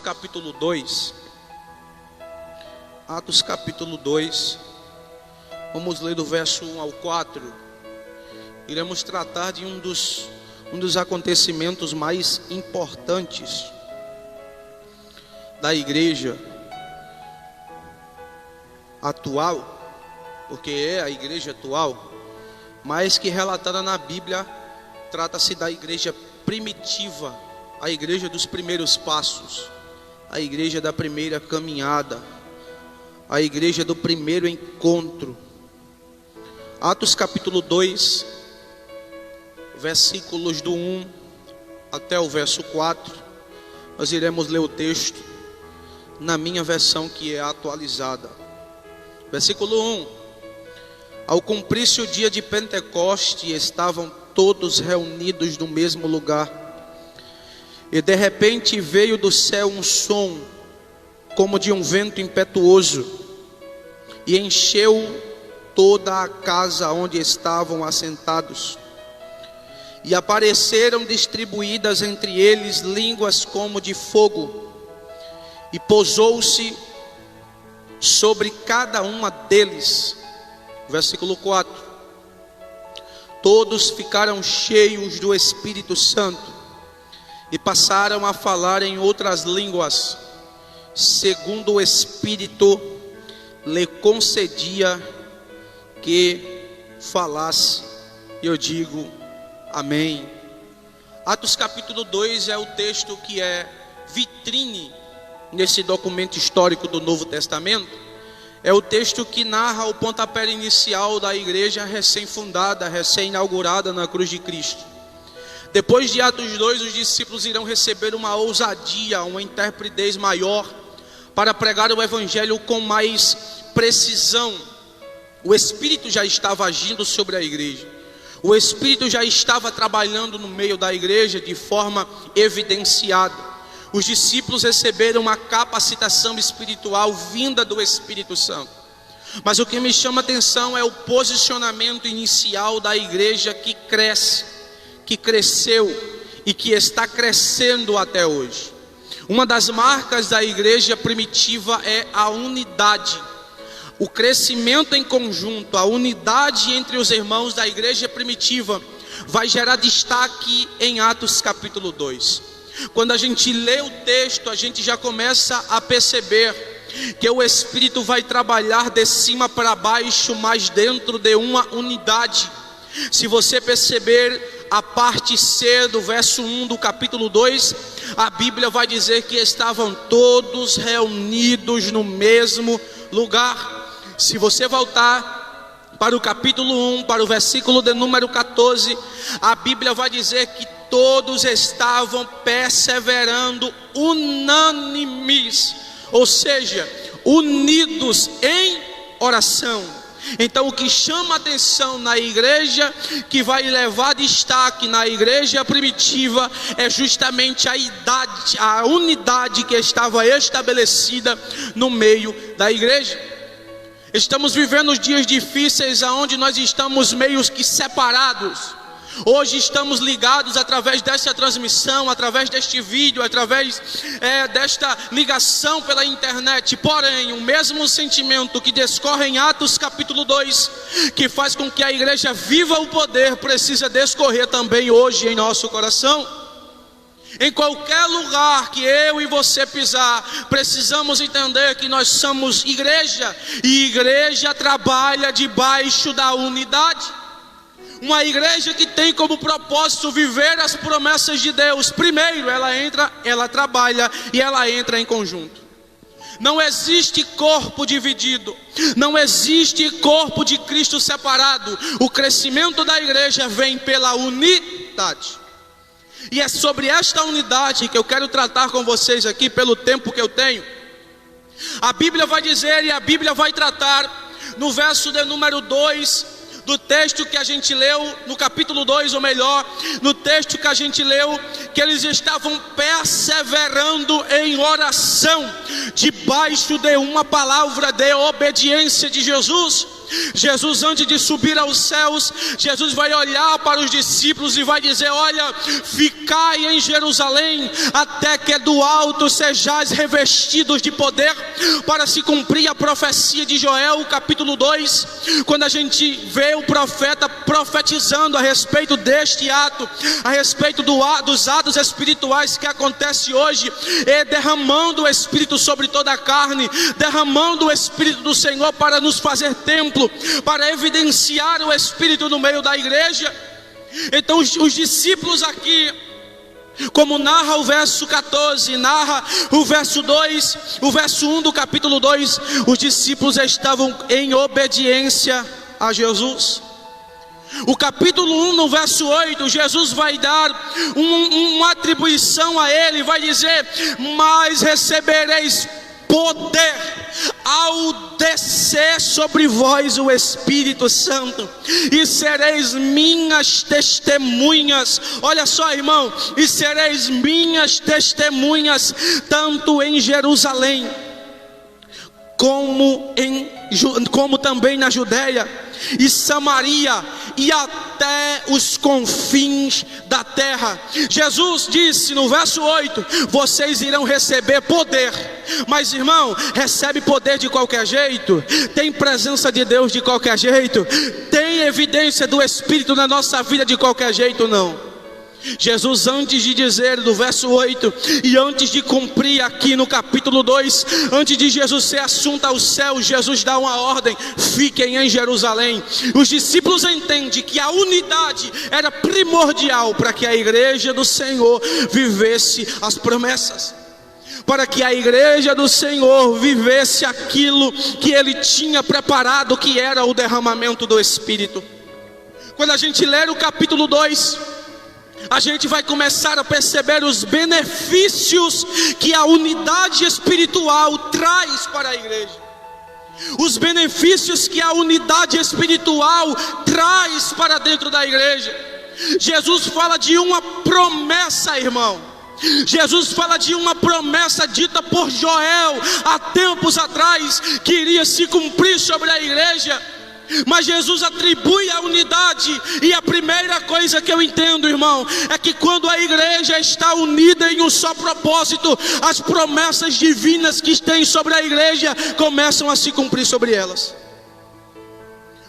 capítulo 2. Atos capítulo 2. Vamos ler do verso 1 ao 4. Iremos tratar de um dos acontecimentos mais importantes da igreja atual, porque é a igreja atual, mas que relatada na Bíblia, trata-se da igreja primitiva, a igreja dos primeiros passos, a igreja da primeira caminhada, a igreja do primeiro encontro. Atos capítulo 2, versículos do 1 até o verso 4, nós iremos ler o texto na minha versão que é atualizada. Versículo 1: Ao cumprir-se o dia de Pentecoste, estavam todos reunidos no mesmo lugar. E de repente veio do céu um som, como de um vento impetuoso, e encheu toda a casa onde estavam assentados. E apareceram distribuídas entre eles línguas como de fogo, e pousou-se sobre cada uma deles. Versículo 4: Todos ficaram cheios do Espírito Santo e passaram a falar em outras línguas, segundo o Espírito lhe concedia que falasse. Eu digo amém. Atos capítulo 2 é o texto que é vitrine nesse documento histórico do Novo Testamento. É o texto que narra o pontapé inicial da igreja recém-fundada, recém-inaugurada na cruz de Cristo. Depois de Atos 2, os discípulos irão receber uma ousadia, uma intrepidez maior para pregar o evangelho com mais precisão. O Espírito já estava agindo sobre a igreja. O Espírito já estava trabalhando no meio da igreja de forma evidenciada. Os discípulos receberam uma capacitação espiritual vinda do Espírito Santo. Mas o que me chama a atenção é o posicionamento inicial da igreja que cresce, que cresceu e que está crescendo até hoje. Uma das marcas da igreja primitiva é a unidade. O crescimento em conjunto, a unidade entre os irmãos da igreja primitiva vai gerar destaque em Atos capítulo 2. Quando a gente lê o texto, a gente já começa a perceber que o Espírito vai trabalhar de cima para baixo, mas dentro de uma unidade. Se você perceber a parte C do verso 1 do capítulo 2, a Bíblia vai dizer que estavam todos reunidos no mesmo lugar. Se você voltar para o capítulo 1, para o versículo de número 14, a Bíblia vai dizer que todos estavam perseverando unânimes, ou seja, unidos em oração. Então o que chama atenção na igreja, que vai levar destaque na igreja primitiva, é justamente a unidade que estava estabelecida no meio da igreja. Estamos vivendo dias difíceis onde nós estamos meio que separados. Hoje estamos ligados através dessa transmissão, através deste vídeo, através desta ligação pela internet. Porém, o mesmo sentimento que descorre em Atos capítulo 2, que faz com que a igreja viva o poder, precisa descorrer também hoje em nosso coração. Em qualquer lugar que eu e você pisar, precisamos entender que nós somos igreja, e igreja trabalha debaixo da unidade. Uma igreja que tem como propósito viver as promessas de Deus. Primeiro, ela trabalha e ela entra em conjunto. Não existe corpo dividido, não existe corpo de Cristo separado. O crescimento da igreja vem pela unidade. E é sobre esta unidade que eu quero tratar com vocês aqui pelo tempo que eu tenho. A Bíblia vai dizer, e a Bíblia vai tratar no verso de número 2 do texto que a gente leu, no capítulo 2, ou melhor, no texto que a gente leu, que eles estavam perseverando em oração, debaixo de uma palavra de obediência de Jesus. Jesus, antes de subir aos céus, Jesus vai olhar para os discípulos e vai dizer: olha, ficai em Jerusalém, até que do alto sejais revestidos de poder, para se cumprir a profecia de Joel, capítulo 2, quando a gente vê o profeta profetizando a respeito deste ato, a respeito dos atos espirituais que acontece hoje, e derramando o Espírito sobre toda a carne, derramando o Espírito do Senhor para nos fazer templo, para evidenciar o Espírito no meio da igreja. Então os discípulos aqui, como narra o verso 14, narra o verso 2, o verso 1 do capítulo 2, os discípulos estavam em obediência a Jesus. O capítulo 1, no verso 8, Jesus vai dar uma atribuição a ele, vai dizer: mas recebereis poder ao descer sobre vós o Espírito Santo, e sereis minhas testemunhas. Olha só, irmão, e sereis minhas testemunhas, tanto em Jerusalém, como também na Judéia e Samaria, e até os confins da terra. Jesus disse no verso 8: vocês irão receber poder. Mas, irmão, recebe poder de qualquer jeito? Tem presença de Deus de qualquer jeito? Tem evidência do Espírito na nossa vida de qualquer jeito? Não. Jesus, antes de dizer do verso 8, e antes de cumprir aqui no capítulo 2, antes de Jesus ser assunto aos céus, Jesus dá uma ordem: fiquem em Jerusalém. Os discípulos entendem que a unidade era primordial para que a igreja do Senhor vivesse as promessas, para que a igreja do Senhor vivesse aquilo que Ele tinha preparado, que era o derramamento do Espírito. Quando a gente ler o capítulo 2, a gente vai começar a perceber os benefícios que a unidade espiritual traz para a igreja. Os benefícios que a unidade espiritual traz para dentro da igreja. Jesus fala de uma promessa, irmão. Jesus fala de uma promessa dita por Joel há tempos atrás, que iria se cumprir sobre a igreja. Mas Jesus atribui a unidade, e a primeira coisa que eu entendo, irmão, é que quando a igreja está unida em um só propósito, as promessas divinas que tem sobre a igreja começam a se cumprir sobre elas.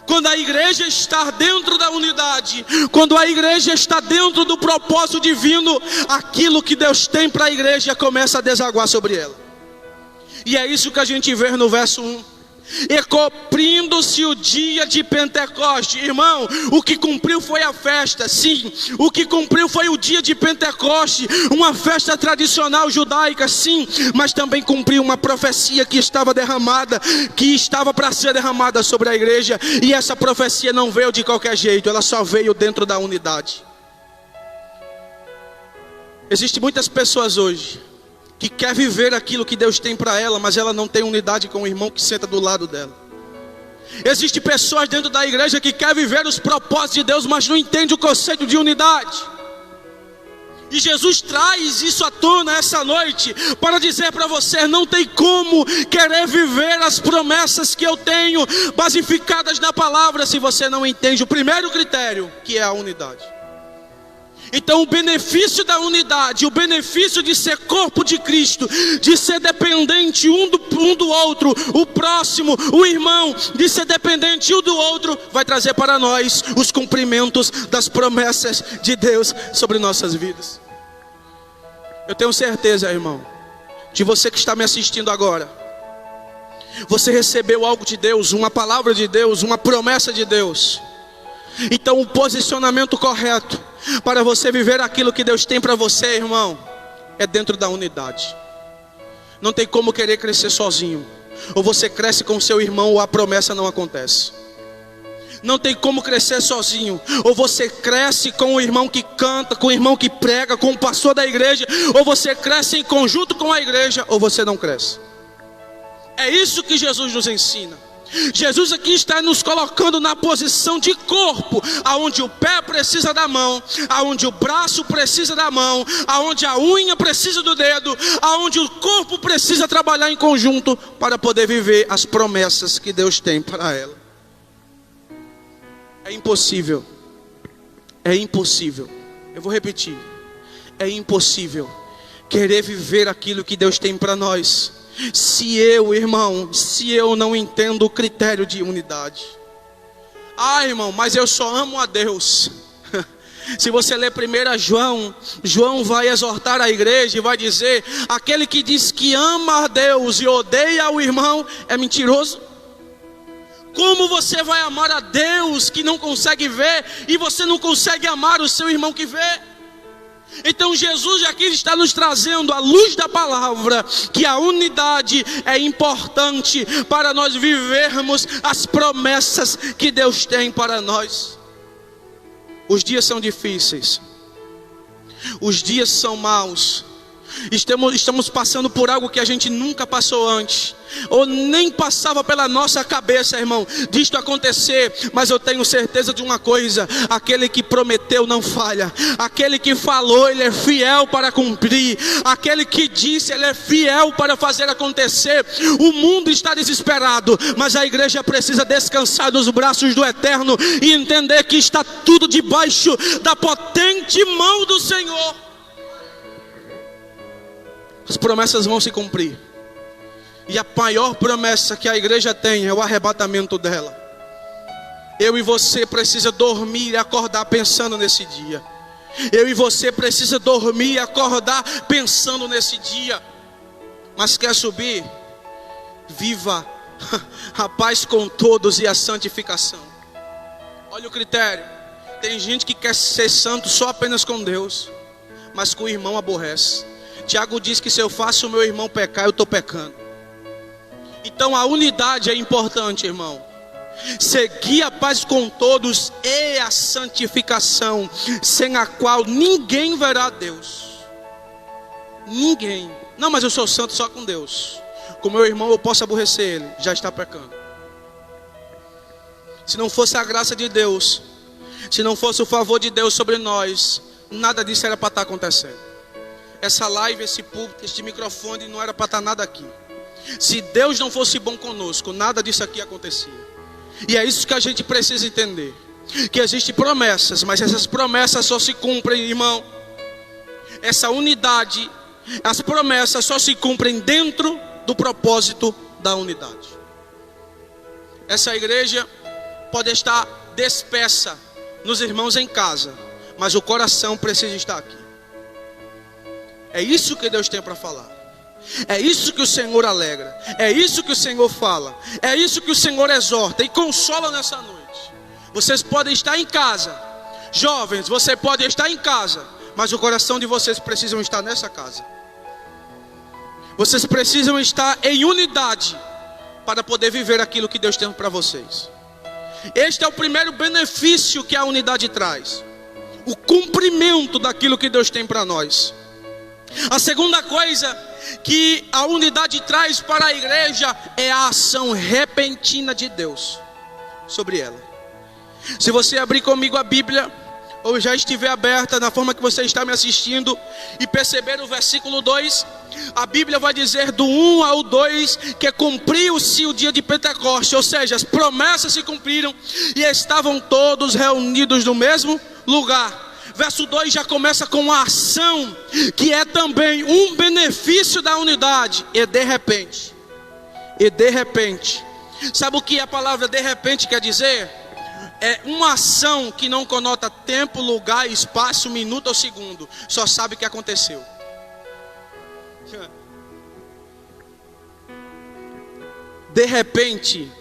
Quando a igreja está dentro da unidade, quando a igreja está dentro do propósito divino, aquilo que Deus tem para a igreja começa a desaguar sobre ela. E é isso que a gente vê no verso 1. E cumprindo-se o dia de Pentecoste. Irmão, o que cumpriu foi a festa. Sim, o que cumpriu foi o dia de Pentecoste, uma festa tradicional judaica, sim, mas também cumpriu uma profecia que estava derramada, que estava para ser derramada sobre a igreja. E essa profecia não veio de qualquer jeito, ela só veio dentro da unidade. Existem muitas pessoas hoje que quer viver aquilo que Deus tem para ela, mas ela não tem unidade com o irmão que senta do lado dela. Existem pessoas dentro da igreja que quer viver os propósitos de Deus, mas não entende o conceito de unidade. E Jesus traz isso à tona essa noite, para dizer para você: não tem como querer viver as promessas que eu tenho, basificadas na palavra, se você não entende o primeiro critério, que é a unidade. Então o benefício da unidade, o benefício de ser corpo de Cristo, de ser dependente um do outro, o próximo, o irmão, de ser dependente um do outro, vai trazer para nós os cumprimentos das promessas de Deus sobre nossas vidas. Eu tenho certeza, irmão, de você que está me assistindo agora, você recebeu algo de Deus, uma palavra de Deus, uma promessa de Deus. Então o posicionamento correto para você viver aquilo que Deus tem para você, irmão, é dentro da unidade. Não tem como querer crescer sozinho. Ou você cresce com seu irmão, ou a promessa não acontece. Não tem como crescer sozinho. Ou você cresce com o irmão que canta, com o irmão que prega, com o pastor da igreja, ou você cresce em conjunto com a igreja, ou você não cresce. É isso que Jesus nos ensina. Jesus aqui está nos colocando na posição de corpo, aonde o pé precisa da mão, aonde o braço precisa da mão, aonde a unha precisa do dedo, aonde o corpo precisa trabalhar em conjunto para poder viver as promessas que Deus tem para ela. É impossível. É impossível. Eu vou repetir. É impossível querer viver aquilo que Deus tem para nós, se eu não entendo o critério de unidade. Ah, irmão, mas eu só amo a Deus. Se você ler 1 João, João vai exortar a igreja e vai dizer: aquele que diz que ama a Deus e odeia o irmão é mentiroso. Como você vai amar a Deus que não consegue ver, e você não consegue amar o seu irmão que vê? Então Jesus aqui está nos trazendo à luz da palavra que a unidade é importante para nós vivermos as promessas que Deus tem para nós. Os dias são difíceis, os dias são maus, estamos passando por algo que a gente nunca passou antes, ou nem passava pela nossa cabeça, irmão, disto acontecer. Mas eu tenho certeza de uma coisa: aquele que prometeu não falha, aquele que falou, ele é fiel para cumprir, aquele que disse, ele é fiel para fazer acontecer. O mundo está desesperado, mas a igreja precisa descansar nos braços do Eterno e entender que está tudo debaixo da potente mão do Senhor. As promessas vão se cumprir, e a maior promessa que a igreja tem é o arrebatamento dela. Eu e você precisa dormir e acordar pensando nesse dia. Eu e você precisa dormir e acordar pensando nesse dia. Mas quer subir? Viva a paz com todos e a santificação. Olha o critério. Tem gente que quer ser santo só apenas com Deus, mas que o irmão aborrece. Tiago diz que se eu faço o meu irmão pecar, eu estou pecando. Então a unidade é importante, irmão. Seguir a paz com todos e a santificação, sem a qual ninguém verá a Deus. Ninguém. Não, mas eu sou santo só com Deus. Com meu irmão eu posso aborrecer ele, já está pecando. Se não fosse a graça de Deus, se não fosse o favor de Deus sobre nós, nada disso era para estar acontecendo. Essa live, esse púlpito, este microfone não era para estar nada aqui. Se Deus não fosse bom conosco, nada disso aqui acontecia. E é isso que a gente precisa entender, que existem promessas, mas essas promessas só se cumprem, irmão. Essa unidade, as promessas só se cumprem dentro do propósito da unidade. Essa igreja pode estar dispersa nos irmãos em casa, mas o coração precisa estar aqui. É isso que Deus tem para falar. É isso que o Senhor alegra. É isso que o Senhor fala. É isso que o Senhor exorta e consola nessa noite. Vocês podem estar em casa, jovens, você pode estar em casa, mas o coração de vocês precisam estar nessa casa. Vocês precisam estar em unidade para poder viver aquilo que Deus tem para vocês. Este é o primeiro benefício que a unidade traz: o cumprimento daquilo que Deus tem para nós. A segunda coisa que a unidade traz para a igreja é a ação repentina de Deus sobre ela. Se você abrir comigo a Bíblia, ou já estiver aberta na forma que você está me assistindo, e perceber o versículo 2, a Bíblia vai dizer do 1 ao 2 que cumpriu-se o dia de Pentecostes, ou seja, as promessas se cumpriram e estavam todos reunidos no mesmo lugar. Verso 2 já começa com a ação, que é também um benefício da unidade. E de repente, sabe o que a palavra de repente quer dizer? É uma ação que não conota tempo, lugar, espaço, minuto ou segundo. Só sabe o que aconteceu. De repente,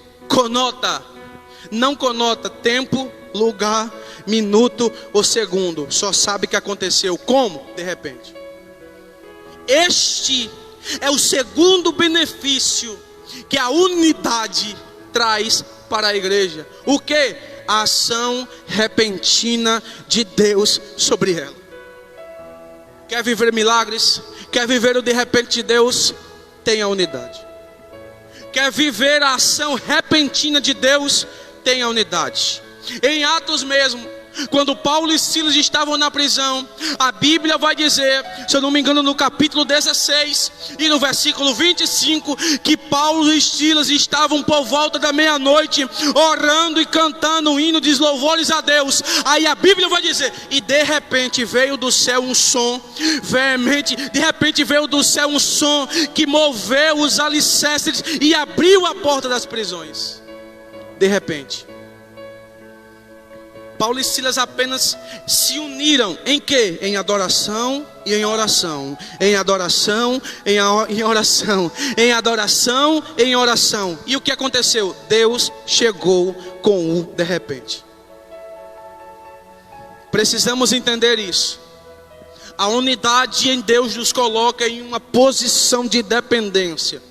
não conota tempo, lugar, minuto ou segundo. Só sabe que aconteceu. Como? De repente. Este é o segundo benefício que a unidade traz para a igreja. O que? A ação repentina de Deus sobre ela. Quer viver milagres? Quer viver o de repente de Deus? Tenha unidade. Quer viver a ação repentina de Deus? Tenha unidade. Em Atos mesmo, quando Paulo e Silas estavam na prisão, a Bíblia vai dizer, se eu não me engano no capítulo 16 e no versículo 25, que Paulo e Silas estavam por volta da meia-noite orando e cantando um hino de louvores a Deus. Aí a Bíblia vai dizer, e de repente veio do céu um som veemente, de repente veio do céu um som que moveu os alicerces e abriu a porta das prisões. De repente Paulo e Silas apenas se uniram em quê? Em adoração e em oração. Em adoração, em oração. Em adoração, em oração. E o que aconteceu? Deus chegou com o de repente. Precisamos entender isso. A unidade em Deus nos coloca em uma posição de dependência.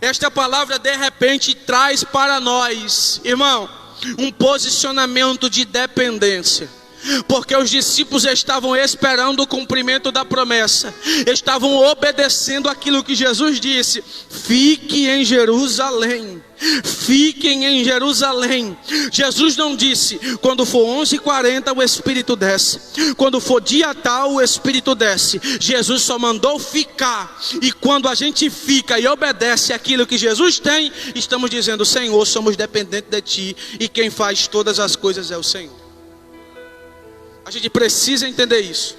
Esta palavra de repente traz para nós, irmão, um posicionamento de dependência, porque os discípulos estavam esperando o cumprimento da promessa, estavam obedecendo aquilo que Jesus disse: fique em Jerusalém, fiquem em Jerusalém. Jesus não disse, quando for 11h40 o Espírito desce, quando for dia tal o Espírito desce. Jesus só mandou ficar. E quando a gente fica e obedece aquilo que Jesus tem, estamos dizendo: Senhor, somos dependentes de Ti, e quem faz todas as coisas é o Senhor. A gente precisa entender isso.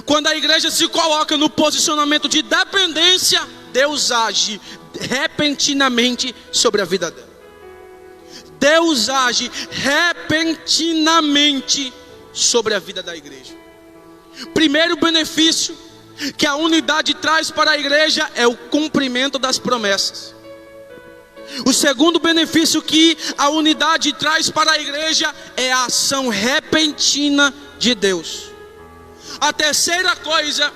Quando a igreja se coloca no posicionamento de dependência, Deus age repentinamente sobre a vida dela. Deus age repentinamente sobre a vida da igreja. Primeiro benefício que a unidade traz para a igreja é o cumprimento das promessas. O segundo benefício que a unidade traz para a igreja é a ação repentina de Deus. A terceira coisa,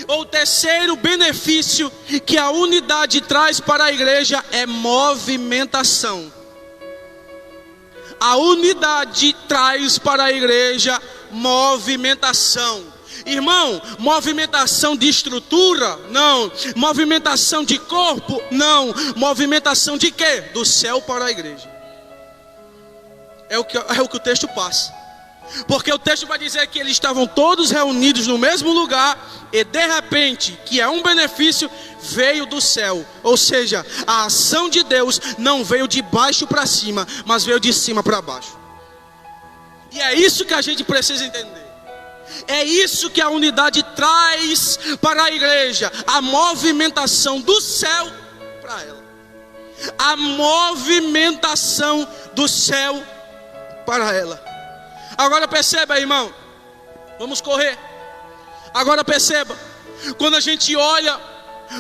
ou o terceiro benefício que a unidade traz para a igreja é movimentação. A unidade traz para a igreja movimentação. Irmão, movimentação de estrutura? Não. Movimentação de corpo? Não. Movimentação de quê? Do céu para a igreja. É o que o texto passa. Porque o texto vai dizer que eles estavam todos reunidos no mesmo lugar, e de repente, que é um benefício, veio do céu. Ou seja, a ação de Deus não veio de baixo para cima, mas veio de cima para baixo. E é isso que a gente precisa entender. É isso que a unidade traz para a igreja: a movimentação do céu para ela. A movimentação do céu para ela. Agora perceba, irmão, vamos correr. Agora perceba, quando a gente olha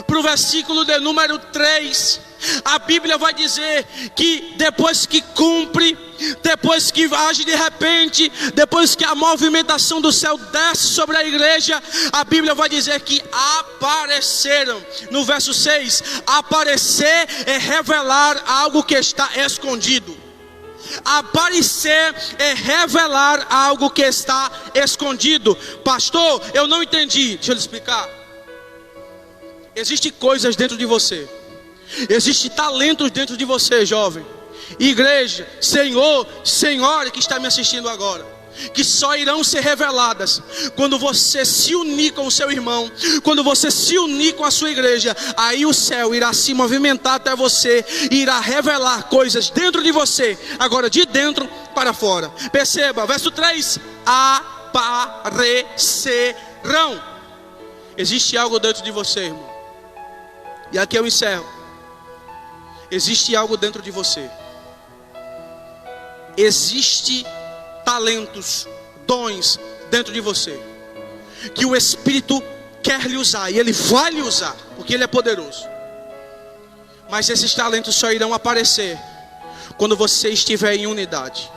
para o versículo de número 3, a Bíblia vai dizer que depois que cumpre, depois que age de repente, depois que a movimentação do céu desce sobre a igreja, a Bíblia vai dizer que apareceram. No verso 6, aparecer é revelar algo que está escondido. Aparecer é revelar algo que está escondido. Pastor, eu não entendi. Deixa eu lhe explicar. Existem coisas dentro de você. Existem talentos dentro de você, jovem. Igreja, senhor, senhora que está me assistindo agora, que só irão ser reveladas quando você se unir com o seu irmão, quando você se unir com a sua igreja. Aí o céu irá se movimentar até você e irá revelar coisas dentro de você, agora de dentro para fora. Perceba, verso 3: aparecerão. Existe algo dentro de você, irmão. E aqui eu encerro. Existe algo dentro de você. Existe talentos, dons dentro de você, que o Espírito quer lhe usar, e Ele vai lhe usar, porque Ele é poderoso. Mas esses talentos só irão aparecer quando você estiver em unidade.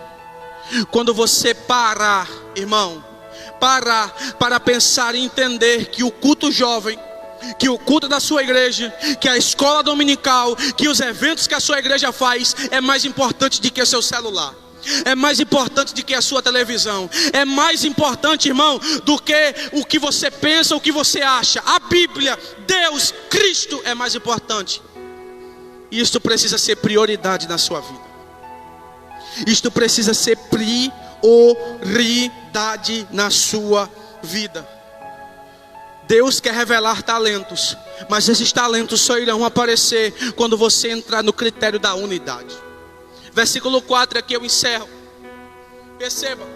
Quando você parar, irmão, parar para pensar e entender que o culto jovem, que o culto da sua igreja, que a escola dominical, que os eventos que a sua igreja faz é mais importante do que o seu celular, é mais importante do que a sua televisão, é mais importante, irmão, do que o que você pensa, o que você acha. A Bíblia, Deus, Cristo é mais importante. Isto precisa ser prioridade na sua vida. Isto precisa ser prioridade prioridade na sua vida. Deus quer revelar talentos, mas esses talentos só irão aparecer quando você entrar no critério da unidade. Versículo 4, aqui eu encerro. Perceba,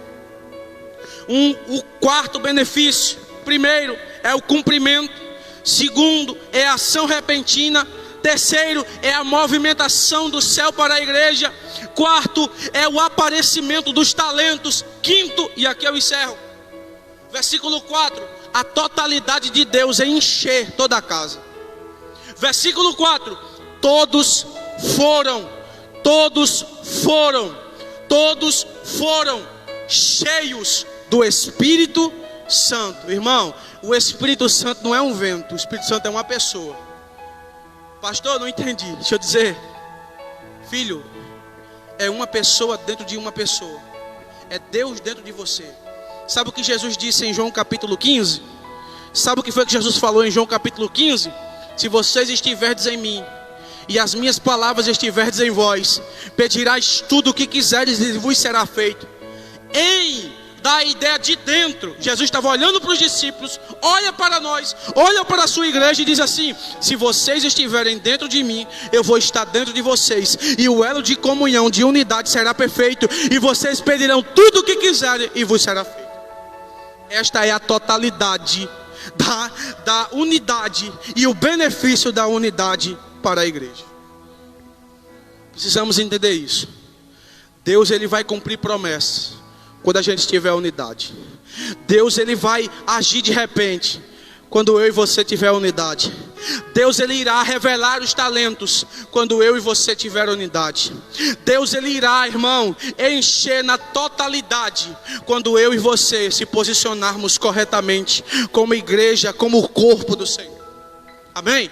o quarto benefício: primeiro é o cumprimento, segundo é a ação repentina, terceiro é a movimentação do céu para a igreja, quarto é o aparecimento dos talentos, quinto, e aqui eu encerro, versículo 4, a totalidade de Deus é encher toda a casa. Versículo 4, todos foram cheios do Espírito Santo. Irmão, o Espírito Santo não é um vento, o Espírito Santo é uma pessoa. Pastor, não entendi. Deixa eu dizer, filho, é uma pessoa dentro de uma pessoa, é Deus dentro de você. Sabe o que Jesus disse em João capítulo 15? Sabe o que foi que Jesus falou em João capítulo 15? Se vocês estiverdes em mim e as minhas palavras estiverdes em vós, pedirás tudo o que quiseres e vos será feito. Da ideia de dentro, Jesus estava olhando para os discípulos, olha para nós, olha para a sua igreja e diz assim: se vocês estiverem dentro de mim, eu vou estar dentro de vocês, e o elo de comunhão, de unidade será perfeito, e vocês pedirão tudo o que quiserem e vos será feito. Esta é a totalidade da unidade e o benefício da unidade para a igreja. Precisamos entender isso. Deus, ele vai cumprir promessas quando a gente tiver unidade. Deus, ele vai agir de repente quando eu e você tiver unidade. Deus, ele irá revelar os talentos quando eu e você tiver unidade. Deus, ele irá, irmão, encher na totalidade quando eu e você se posicionarmos corretamente como igreja, como o corpo do Senhor. Amém?